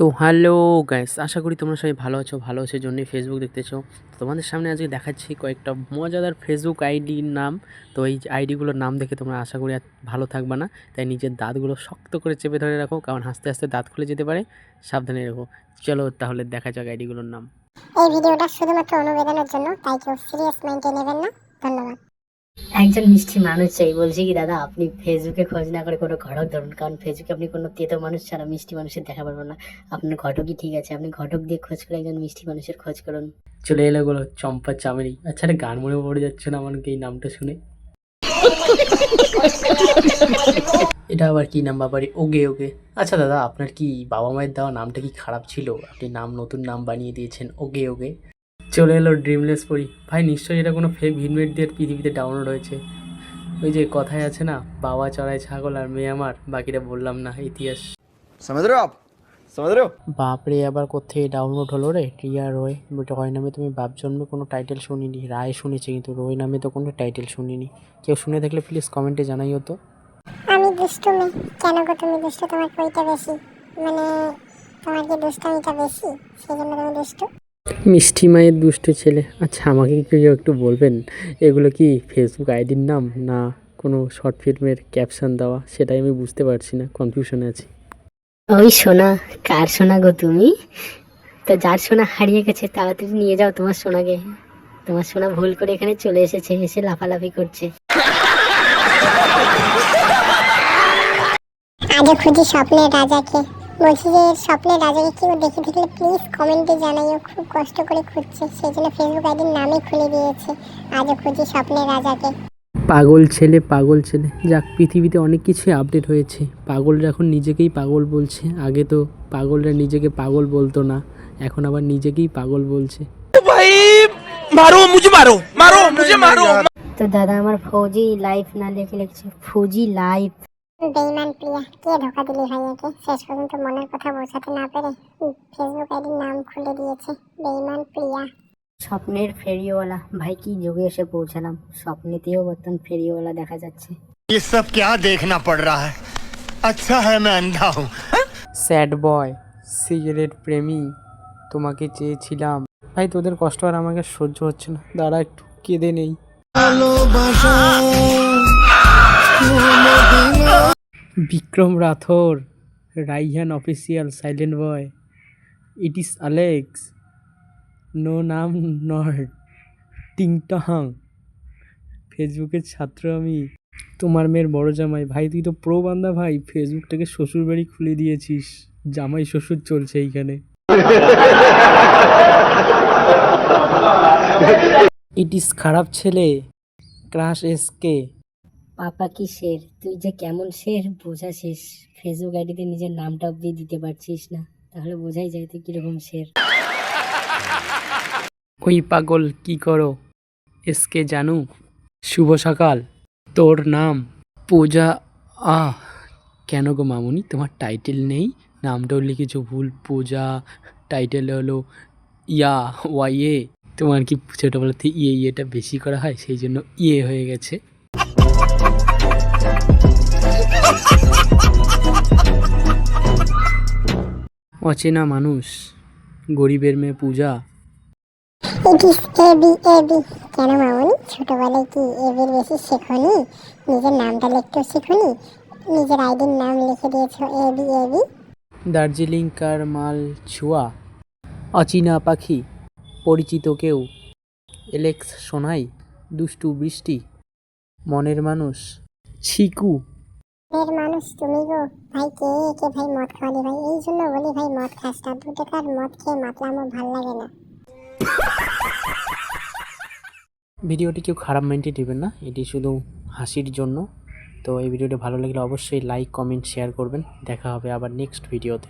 তো hello guys, আশা করি তোমরা সবাই ভালো আছো। ভালো আছো জন্যই ফেসবুক দেখতেছো। তোমাদের সামনে আজকে দেখাচ্ছি কয়েকটা মজাদার ফেসবুক আইডির নাম। তো এই আইডিগুলোর নাম দেখে তোমরা আশা করি আর ভালো থাকবে না, তাই নিজের দাঁতগুলো শক্ত করে চেপে ধরে রাখো, কারণ হাসতে হাসতে দাঁত খুলে যেতে পারে। সাবধানে রাখো। চলো তাহলে দেখা যাক আইডিগুলোর নাম। এই ভিডিওটা শুধুমাত্র অনুবেদনের জন্য, তাই কেউ সিরিয়াস মাইন্ডে নেবেন না। ধন্যবাদ। একজন মিষ্টি মানুষ চাই, বলছি কি দাদা আপনি ফেসবুকে খোঁজ না করে কোনো ঘটক ধরুন, কারণ ফেসবুকে আপনি কোনো তেতো মানুষ ছাড়া মিষ্টি মানুষের দেখা পারবেন না। আপনার ঘটকই ঠিক আছে, আপনি ঘটক দিয়ে খোঁজ করে একজন মিষ্টি মানুষের খোঁজ করুন। চলে এলো গুলো চম্পা চামেরি। আচ্ছা, একটা গান মনে পড়ে যাচ্ছে না আমাকে এই নামটা শুনে। এটা আবার কি নাম বাবারি? ওগে ওগে। আচ্ছা দাদা, আপনার কি বাবা মায়ের দেওয়া নামটা কি খারাপ ছিল? আপনি নতুন নাম বানিয়ে দিয়েছেন ওগে ওগে। চলে এলো ড্রিমলেস পরি। ভাই নিশ্চয়ই এটা কোনো ফেক হিটমেট দিয়ে পৃথিবীতে ডাউনলোড হয়েছে। ওই যে কথায় আছে না, বাবা চড়ায় ছাগল আর মেয়ে আমার, বাকিটা বললাম না, ইতিহাস। समझ रहे हो आप? समझ रहे हो? বাপরে, আবার কোথায় ডাউনলোড হলো রে? টিয়া রয়। রয় নামে তুমি বাপ জন্মে কোনো টাইটেল শুনিনি। রায় শুনেছি, কিন্তু রয় নামে তো কোনো টাইটেল শুনিনি। কেউ শুনে থাকলে প্লিজ কমেন্টে জানাই হতো। আমি দুষ্টু মেয়ে। কেন গো তুমি দুষ্টু? তোমার কইটা বেশি, মানে তোমার কি দুষ্টামিটা বেশি, সেই জন্য তুমি দুষ্টু? মিষ্টি মায়ের দুষ্টু ছেলে। আচ্ছা, আমাকে কেউ একটু বলবেন, এগুলো কি ফেসবুক আইডির নাম না কোনো শর্ট ফিল্মের ক্যাপশন দেওয়া? সেটাই আমি বুঝতে পারছি না, কনফিউশনে আছি। ওই সোনা, কার সোনা গো তুমি? তো যার সোনা হারিয়ে গেছে তাড়াতাড়ি নিয়ে যাও তোমার সোনাকে। তোমার সোনা ভুল করে এখানে চলে এসেছে, এসে লাফালাফি করছে। আজও খুঁজি স্বপ্নের রাজাকে। বলছি যে স্বপ্নের রাজাকে কেউ দেখে থাকলে প্লিজ কমেন্টে জানাইও। খুব কষ্ট করে খুঁজছে, সেই জন্য ফেসবুক আইডির নামই খুলে দিয়েছে। আজও খুঁজি স্বপ্নের রাজাকে। পাগল ছেলে, পাগল ছেলে। যাক, পৃথিবীতে অনেক কিছুই আপডেট হয়েছে। পাগলরা এখন নিজেকেই পাগল বলছে। আগে তো পাগলরা নিজেকে পাগল বলতো না, এখন আবার নিজেকেই পাগল বলছে। भाई मारो मुझे, मारो मारो मुझे, मारो। তো দাদা আমার ফৌজি লাইফ না লিখে লিখছে ফৌজি লাইফ। বেইমান প্রিয়া, কে ধোকা দিলি ভাইয়াকে? শেষ পর্যন্ত মনের কথা বোঝাতে না পেরে ফেসবুক আইডির নাম খুলে দিয়েছে। বেইমান প্রিয়া। স্বপ্নের ফেরিওয়ালা। ভাই কি যুগে এসে পৌঁছালাম, স্বপ্নেতেও বর্তমান ফেরিওয়ালা দেখা যাচ্ছে। ये सब क्या देखना पड़ रहा है? अच्छा है मैं अंधा हूँ। স্যাড বয়, সিগারেট প্রেমী, তোমাকে চেয়েছিলাম। ভাই তোদের কষ্ট আর আমাকে সহ্য হচ্ছে না, দাঁড়া একটু কেঁদে নেই। বিক্রম রাথোর, রাইহান অফিসিয়াল, সাইলেন্ট বয়, ইট ইস অ্যালেক্স, নো নাম নট, টিংটং। ফেসবুকের ছাত্র আমি, তোমার মেয়ের বড় জামাই। ভাই তুই তো প্রো বান্দা ভাই, ফেসবুকটাকে শ্বশুর বাড়ি খুলে দিয়েছিস। জামাই শ্বশুর চলছে এইখানে। ইট ইস খারাপ ছেলে, ক্রাশ এসকে। পাপা কি শের, তুই যে কেমন শের বোঝা শেষ। ফেসবুক আইডিতে নিজের নামটা অব্দি দিতে পারছিস না, তাহলে বোঝাই যায় তুই কিরকম শের। ওই পাগল কি করো এসকে জানু। শুভ সকাল, তোর নাম পূজা। কেন গো মামুনি, তোমার টাইটেল নেই? নামটাও লিখেছো ভুল, পূজা। টাইটেল হলো ইয়া ওয়াইএ। তোমার কি ছোটোবেলাতে ইয়েটা বেশি করা হয়, সেই জন্য ইয়ে হয়ে গেছে। অচেনা মানুষ, গরিবের মেয়ে পূজা। ইট ইস এবি এবি। কেন মামুনি, ছোটবেলায় কি এবির বেশি শেখনি? নিজের নামটা লিখতেও শেখনি, নিজের আইডির নাম লিখে দিয়েছো এবি এবি। দার্জিলিং কার মাল ছুয়া, অচেনা পাখি, পরিচিত কেউ, এলেক্স সোনাই, দুষ্টু বৃষ্টি, মনের মানুষ, ছিকু। এর মানুষ তুমি গো। ভাই কে কে ভাই মদ খাওয়ালি ভাই? এই জন্য বলি ভাই মদ খাস না, 2 টাকার মদ খেয়ে মাতলামো ভাল লাগে না। ভিডিওটি কেউ খারাপ মাইন্ডে নেবেন না, এটি শুধু হাসির জন্য। তো এই ভিডিওটি ভালো লাগলে অবশ্যই লাইক কমেন্ট শেয়ার করবেন। দেখা হবে আবার নেক্সট ভিডিওতে।